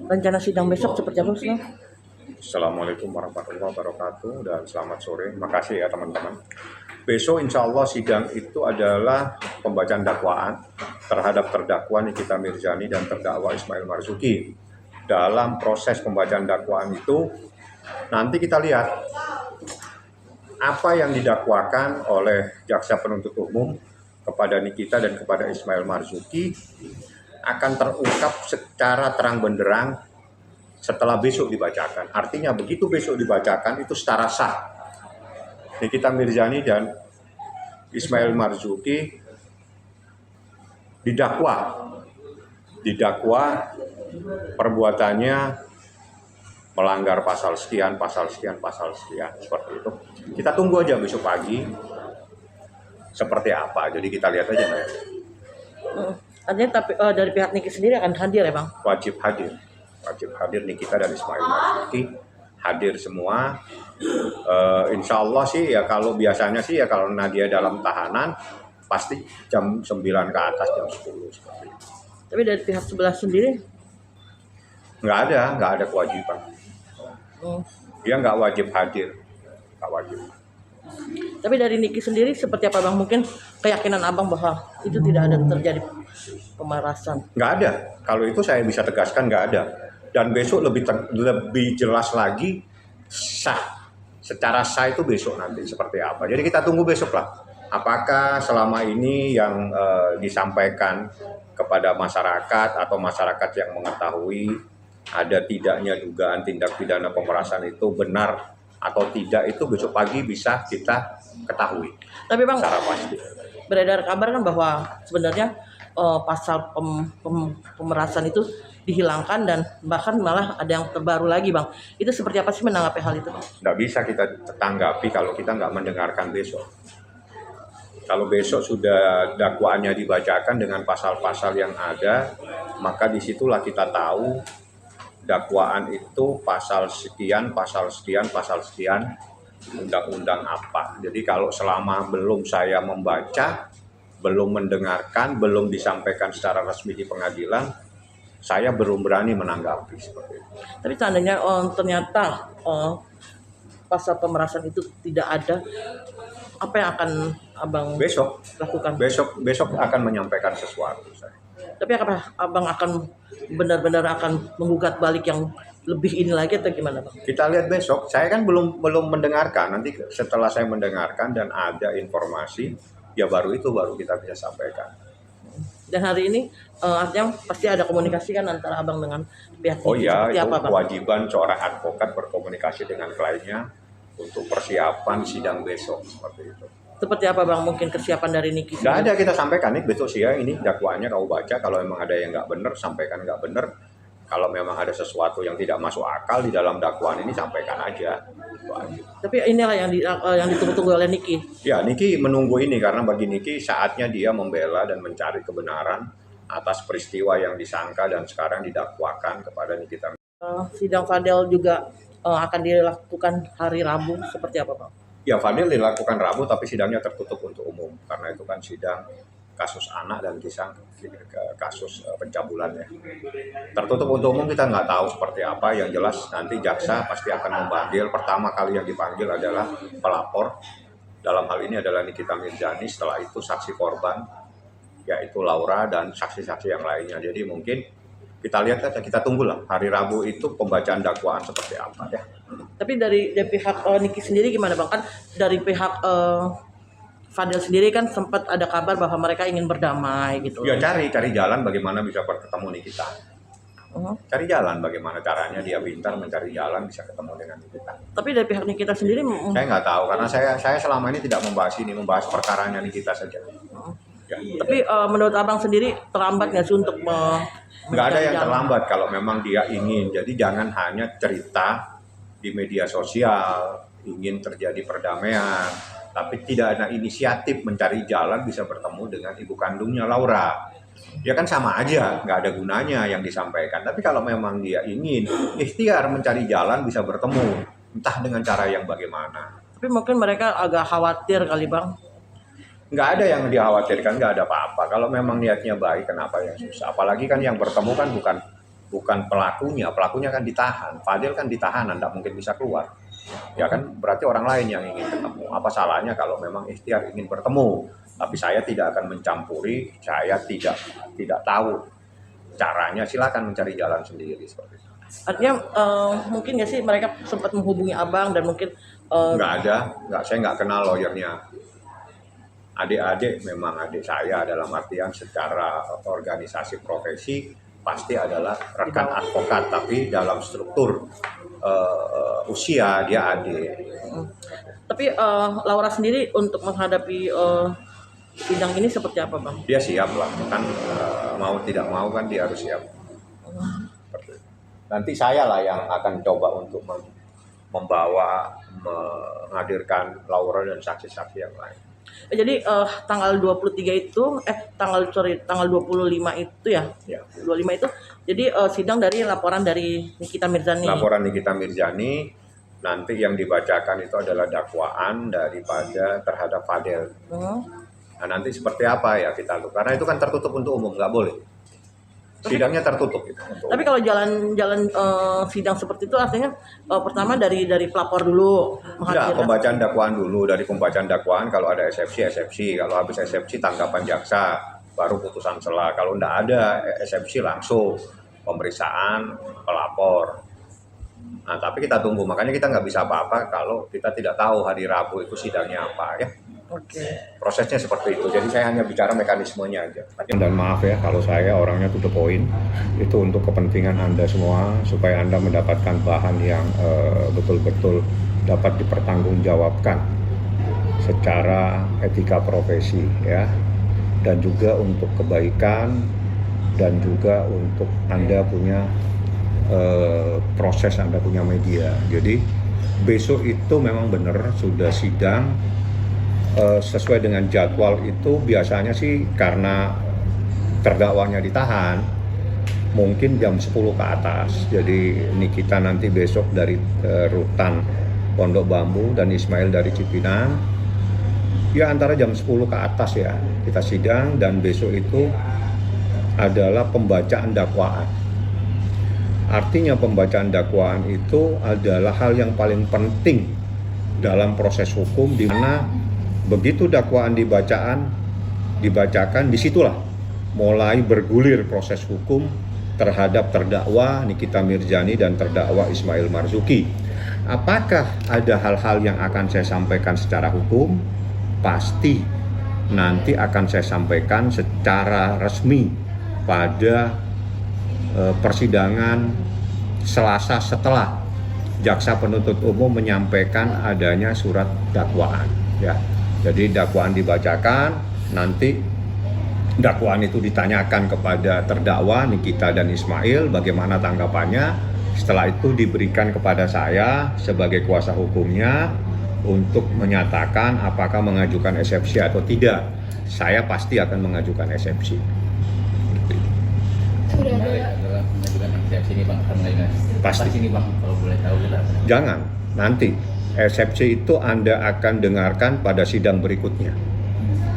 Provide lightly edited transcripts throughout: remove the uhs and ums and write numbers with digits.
rencana sidang besok seperti apa sih? Assalamualaikum warahmatullahi wabarakatuh dan selamat sore. Makasih ya teman-teman. Besok insya Allah sidang itu adalah pembacaan dakwaan terhadap terdakwa Nikita Mirzani dan terdakwa Ismail Marzuki. Dalam proses pembacaan dakwaan itu nanti kita lihat apa yang didakwakan oleh jaksa penuntut umum kepada Nikita dan kepada Ismail Marzuki akan terungkap secara terang benderang setelah besok dibacakan. Artinya begitu besok dibacakan itu secara sah Nikita Mirzani dan Ismail Marzuki didakwa perbuatannya melanggar pasal sekian seperti itu. Kita tunggu aja besok pagi seperti apa. Jadi kita lihat aja ya. Artinya tapi dari pihak Niki sendiri akan hadir ya Bang? Wajib hadir Nikita dan Ismail Marzuki hadir semua. Insya Allah sih ya, kalau biasanya sih ya kalau Nadia dalam tahanan pasti jam 9 ke atas, jam 10 seperti itu. Tapi dari pihak sebelah sendiri? Nggak ada kewajiban. Dia nggak wajib hadir, nggak wajib. Tapi dari Niki sendiri seperti apa Bang? Mungkin keyakinan Abang bahwa itu tidak ada terjadi pemerasan? Nggak ada. Kalau itu saya bisa tegaskan nggak ada. Dan besok lebih jelas lagi sah. Secara sah itu besok nanti seperti apa. Jadi kita tunggu besok lah. Apakah selama ini yang disampaikan kepada masyarakat atau masyarakat yang mengetahui ada tidaknya dugaan tindak pidana pemerasan itu benar atau tidak, itu besok pagi bisa kita ketahui. Tapi Bang, secara pasti beredar kabar kan bahwa sebenarnya pasal pemerasan itu dihilangkan dan bahkan malah ada yang terbaru lagi Bang. Itu seperti apa sih menanggapi hal itu Bang? Nggak bisa kita tanggapi kalau kita nggak mendengarkan besok. Kalau besok sudah dakwaannya dibacakan dengan pasal-pasal yang ada, maka disitulah kita tahu dakwaan itu pasal sekian, undang-undang apa. Jadi kalau selama belum saya membaca, belum mendengarkan, belum disampaikan secara resmi di pengadilan, saya belum berani menanggapi seperti itu. Tapi seandainya ternyata pasal pemerasan itu tidak ada, apa yang akan Abang lakukan? Besok akan menyampaikan sesuatu saya. Tapi apakah Abang akan benar-benar akan menggugat balik yang lebih ini lagi atau gimana Bang? Kita lihat besok. Saya kan belum mendengarkan. Nanti setelah saya mendengarkan dan ada informasi, ya baru kita bisa sampaikan. Dan hari ini artinya pasti ada komunikasi kan antara Abang dengan pihak Oh iya, itu apa, Bang? kewajiban seorang advokat berkomunikasi dengan kliennya untuk persiapan sidang besok seperti itu. Seperti apa Bang mungkin kesiapan dari Niki? Nggak ada, kita sampaikan nih besok siang ini dakwaannya kamu baca. Kalau memang ada yang nggak benar, sampaikan nggak benar. Kalau memang ada sesuatu yang tidak masuk akal di dalam dakwaan ini, sampaikan aja. Tapi inilah yang ditunggu-tunggu oleh Niki. Ya, Niki menunggu ini karena bagi Niki saatnya dia membela dan mencari kebenaran atas peristiwa yang disangka dan sekarang didakwakan kepada Nikita. Sidang Fadel juga akan dilakukan hari Rabu, seperti apa Bang? Ya, Fadil dilakukan Rabu tapi sidangnya tertutup untuk umum karena itu kan sidang kasus anak dan kasus pencabulan ya. Tertutup untuk umum, kita nggak tahu seperti apa. Yang jelas nanti jaksa pasti akan memanggil. Pertama kali yang dipanggil adalah pelapor. Dalam hal ini adalah Nikita Mirzani. Setelah itu saksi korban, yaitu Laura dan saksi-saksi yang lainnya. Jadi mungkin kita lihat aja, kita tunggulah hari Rabu itu pembacaan dakwaan seperti apa ya. Tapi dari pihak Niki sendiri gimana Bang? Kan dari pihak Fadel sendiri kan sempat ada kabar bahwa mereka ingin berdamai gitu. Ya cari jalan bagaimana bisa bertemu Nikita. Cari jalan bagaimana caranya dia pintar mencari jalan bisa ketemu dengan Nikita. Tapi dari pihak Nikita sendiri saya nggak tahu karena saya selama ini tidak membahas perkaranya Nikita saja. Ya. Tapi menurut Abang sendiri terlambat nggak sih untuk nggak ada yang terlambat kalau memang dia ingin. Jadi jangan hanya cerita di media sosial ingin terjadi perdamaian, tapi tidak ada inisiatif mencari jalan bisa bertemu dengan ibu kandungnya Laura. Ya kan sama aja, nggak ada gunanya yang disampaikan. Tapi kalau memang dia ingin ikhtiar mencari jalan bisa bertemu, entah dengan cara yang bagaimana. Tapi mungkin mereka agak khawatir kali Bang. Nggak ada yang dikhawatirkan, nggak ada apa-apa. Kalau memang niatnya baik, kenapa yang susah? Apalagi kan yang bertemu kan bukan bukan pelakunya. Pelakunya kan ditahan, Fadil kan ditahanan, tidak mungkin bisa keluar. Ya kan, berarti orang lain yang ingin ketemu. Apa salahnya kalau memang Ikhtiar ingin bertemu? Tapi saya tidak akan mencampuri, saya tidak tahu caranya. Silakan mencari jalan sendiri seperti itu. Artinya mungkin nggak sih mereka sempat menghubungi abang dan mungkin Nggak ada, saya nggak kenal lawyernya. Adik-adik memang adik saya, dalam artian secara organisasi profesi pasti adalah rekan advokat, tapi dalam struktur usia dia adik. tapi Laura sendiri untuk menghadapi sidang ini seperti apa bang? Dia siap lah, kan mau tidak mau kan dia harus siap. Seperti itu. Nanti saya lah yang akan coba untuk membawa, menghadirkan Laura dan saksi-saksi yang lain. Jadi tanggal 23 itu tanggal 25 itu ya. Ya. 25 itu jadi sidang dari laporan dari Nikita Mirzani. Laporan Nikita Mirzani, nanti yang dibacakan itu adalah dakwaan daripada terhadap Fadil. Nah, nanti seperti apa ya kita tuh, karena itu kan tertutup untuk umum, nggak boleh. Sidangnya tertutup gitu. Tapi kalau jalan sidang seperti itu artinya pertama dari pelapor dulu Enggak, pembacaan dakwaan dulu. Dari pembacaan dakwaan kalau ada eksepsi, kalau habis eksepsi tanggapan jaksa, baru putusan sela. Kalau enggak ada eksepsi langsung pemeriksaan pelapor. Nah, tapi kita tunggu, makanya kita nggak bisa apa-apa kalau kita tidak tahu hari Rabu itu sidangnya apa ya. Oke. Prosesnya seperti itu, jadi saya hanya bicara mekanismenya aja. Dan maaf ya kalau saya orangnya to the point, itu untuk kepentingan Anda semua, supaya Anda mendapatkan bahan yang betul-betul dapat dipertanggungjawabkan secara etika profesi ya, dan juga untuk kebaikan, dan juga untuk Anda punya proses, Anda punya media. Jadi besok itu memang benar sudah sidang sesuai dengan jadwal. Itu biasanya sih karena terdakwanya ditahan mungkin jam 10 ke atas. Jadi Nikita nanti besok dari Rutan Pondok Bambu dan Ismail dari Cipinang ya, antara jam 10 ke atas ya kita sidang. Dan besok itu adalah pembacaan dakwaan. Artinya pembacaan dakwaan itu adalah hal yang paling penting dalam proses hukum, di mana begitu dakwaan dibacakan, disitulah mulai bergulir proses hukum terhadap terdakwa Nikita Mirzani dan terdakwa Ismail Marzuki. Apakah ada hal-hal yang akan saya sampaikan secara hukum? Pasti nanti akan saya sampaikan secara resmi pada persidangan Selasa setelah jaksa penuntut umum menyampaikan adanya surat dakwaan ya. Jadi dakwaan dibacakan, nanti dakwaan itu ditanyakan kepada terdakwa Nikita dan Ismail bagaimana tanggapannya. Setelah itu diberikan kepada saya sebagai kuasa hukumnya untuk menyatakan apakah mengajukan eksepsi atau tidak. Saya pasti akan mengajukan eksepsi. Sudah ada mengajukan eksepsi ini Bang, pasti ini Bang, kalau boleh tahu kita. Jangan, nanti eksepsi itu Anda akan dengarkan pada sidang berikutnya.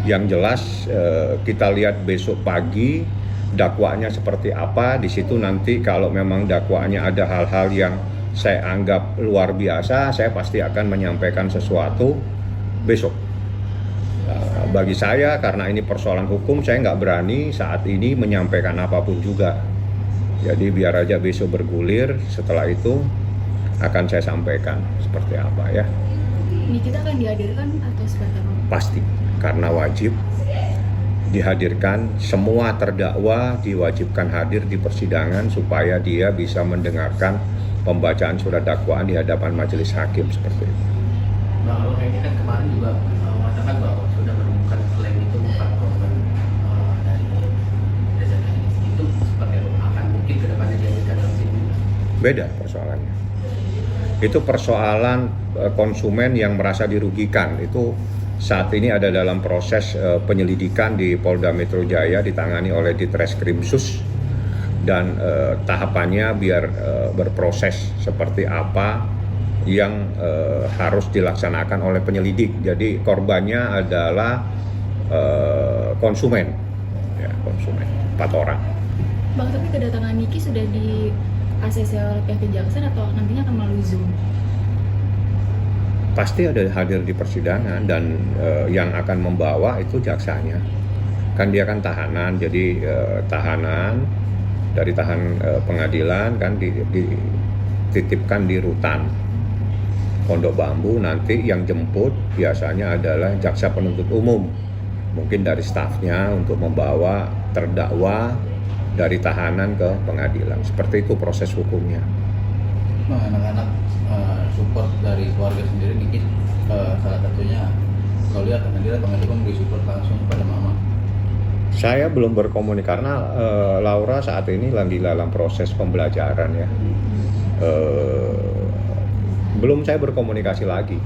Yang jelas kita lihat besok pagi dakwaannya seperti apa. Di situ nanti kalau memang dakwaannya ada hal-hal yang saya anggap luar biasa, saya pasti akan menyampaikan sesuatu besok. Bagi saya, karena ini persoalan hukum, saya nggak berani saat ini menyampaikan apapun juga. Jadi biar aja besok bergulir, setelah itu akan saya sampaikan seperti apa ya. Nikita akan dihadirkan atau seperti apa? Pasti, karena wajib dihadirkan. Semua terdakwa diwajibkan hadir di persidangan supaya dia bisa mendengarkan pembacaan surat dakwaan di hadapan majelis hakim seperti itu. Bang, kalau kayaknya kan kemarin juga mengatakan bahwa sudah menemukan klaim itu bukan korban dari Reza ini. Itu seperti apa? Akan mungkin kedepannya dihadirkan dalam sini? Beda persoalannya. Itu persoalan konsumen yang merasa dirugikan. Itu saat ini ada dalam proses penyelidikan di Polda Metro Jaya, ditangani oleh Ditreskrimsus, dan tahapannya biar berproses seperti apa yang harus dilaksanakan oleh penyelidik. Jadi korbannya adalah konsumen, ya, konsumen 4 orang. Bang, tapi kedatangan Niki sudah di ACC oleh pihak kejaksaan atau nantinya akan melalui Zoom? Pasti ada hadir di persidangan dan yang akan membawa itu jaksanya. Kan dia kan tahanan, jadi tahanan dari pengadilan kan dititipkan di rutan Pondok Bambu. Nanti yang jemput biasanya adalah jaksa penuntut umum, mungkin dari stafnya untuk membawa terdakwa dari tahanan ke pengadilan. Seperti itu proses hukumnya. Bang, anak-anak support dari keluarga sendiri dikit, salah satunya kalau lihat karena dia pengadilan memberi support langsung kepada mama. Saya belum berkomunikasi karena Laura saat ini lagi dalam proses pembelajaran ya. Belum saya berkomunikasi lagi.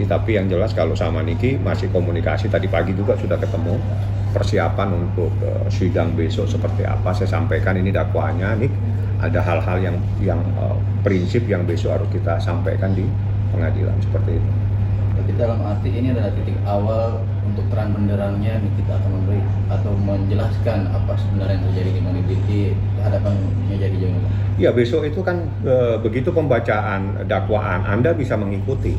Tapi yang jelas kalau sama Niki masih komunikasi. Tadi pagi juga sudah ketemu. Persiapan untuk sidang besok seperti apa saya sampaikan, ini dakwaannya nih, ada hal-hal yang prinsip yang besok harus kita sampaikan di pengadilan seperti itu. Jadi dalam arti ini adalah titik awal untuk terang benderangnya kita akan memberi atau menjelaskan apa sebenarnya yang terjadi di hadapan meja hijau. Ya besok itu kan begitu pembacaan dakwaan Anda bisa mengikuti.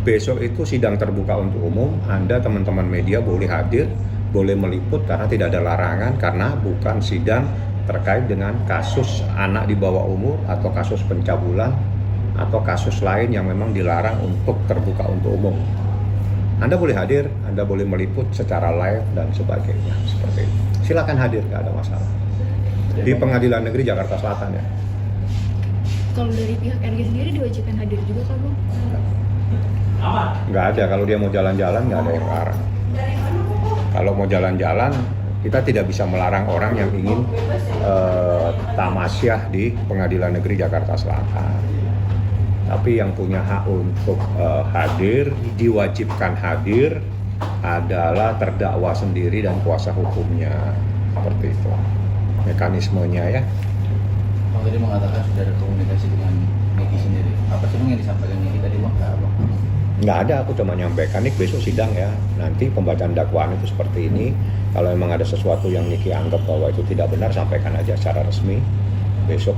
Besok itu sidang terbuka untuk umum, Anda teman-teman media boleh hadir, boleh meliput karena tidak ada larangan, karena bukan sidang terkait dengan kasus anak di bawah umur atau kasus pencabulan atau kasus lain yang memang dilarang untuk terbuka untuk umum. Anda boleh hadir, Anda boleh meliput secara live dan sebagainya seperti itu. Silakan hadir, nggak ada masalah. Di Pengadilan Negeri Jakarta Selatan ya. Kalau dari pihak RG sendiri diwajibkan hadir juga kan, Bang? Nggak ada, kalau dia mau jalan-jalan nggak ada yang larang. Kalau mau jalan-jalan, kita tidak bisa melarang orang yang ingin tamasyah di Pengadilan Negeri Jakarta Selatan. Tapi yang punya hak untuk hadir, diwajibkan hadir adalah terdakwa sendiri dan kuasa hukumnya. Seperti itu mekanismenya ya. Bang tadi mengatakan sudah ada komunikasi dengan Niki sendiri. Apa sih Bang yang disampaikan Niki tadi Bang? Nggak ada, aku cuma nyampaikan nih besok sidang ya. Nanti pembacaan dakwaan itu seperti ini. Kalau memang ada sesuatu yang Niki anggap bahwa itu tidak benar, sampaikan aja secara resmi besok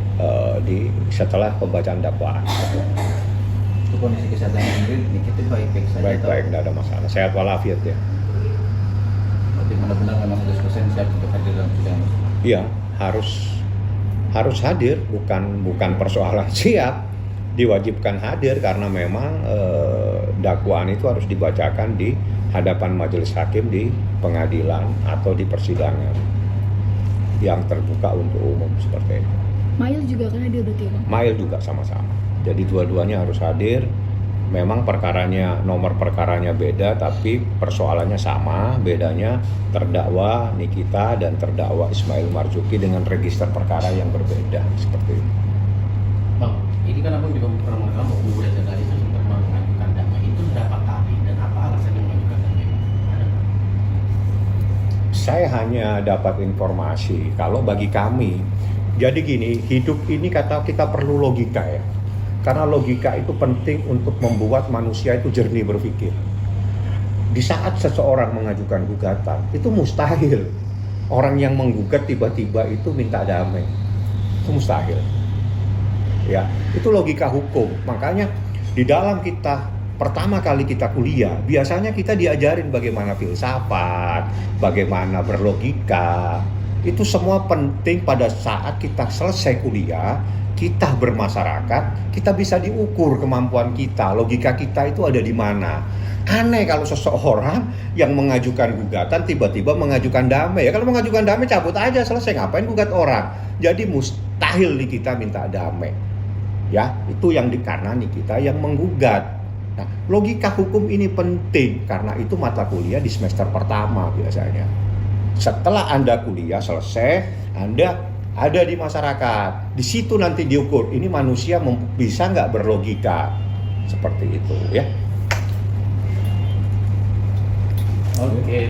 setelah pembacaan dakwaan. Untuk kondisi kesehatan sendiri Niki itu baik-baik saja. Baik-baik, nggak ada masalah. Sehat walafiat ya. Berarti benar-benar memang 100% siap untuk hadir dalam sidang. Iya, harus hadir, bukan persoalan siap, diwajibkan hadir karena memang dakwaan itu harus dibacakan di hadapan majelis hakim di pengadilan atau di persidangan yang terbuka untuk umum seperti itu. Mail juga kan hadir berarti ya, Bang? Mail juga sama-sama. Jadi dua-duanya harus hadir. Memang nomor perkaranya beda, tapi persoalannya sama. Bedanya terdakwa Nikita dan terdakwa Ismail Marzuki dengan register perkara yang berbeda seperti itu. Bang, ini kan aku juga pernah mengenal buku dan jurnalis untuk mengajukan damai itu berapa kali dan apa alasannya mengajukan damai? Ada nggak? Saya hanya dapat informasi kalau bagi kami, jadi gini, hidup ini kata kita perlu logika ya. Karena logika itu penting untuk membuat manusia itu jernih berpikir. Di saat seseorang mengajukan gugatan, itu mustahil orang yang menggugat tiba-tiba itu minta damai. Itu mustahil. Ya, itu logika hukum. Makanya di dalam kita pertama kali kita kuliah, biasanya kita diajarin bagaimana filsafat, bagaimana berlogika. Itu semua penting pada saat kita selesai kuliah. Kita bermasyarakat, kita bisa diukur kemampuan kita, logika kita itu ada di mana. Aneh kalau seseorang yang mengajukan gugatan tiba-tiba mengajukan damai. Ya kalau mengajukan damai cabut aja selesai, ngapain gugat orang. Jadi mustahil di kita minta damai. Ya, itu yang karena kita yang menggugat. Nah, logika hukum ini penting karena itu mata kuliah di semester pertama biasanya. Setelah Anda kuliah selesai, Anda ada di masyarakat, di situ nanti diukur ini manusia bisa nggak berlogika seperti itu ya. Oke.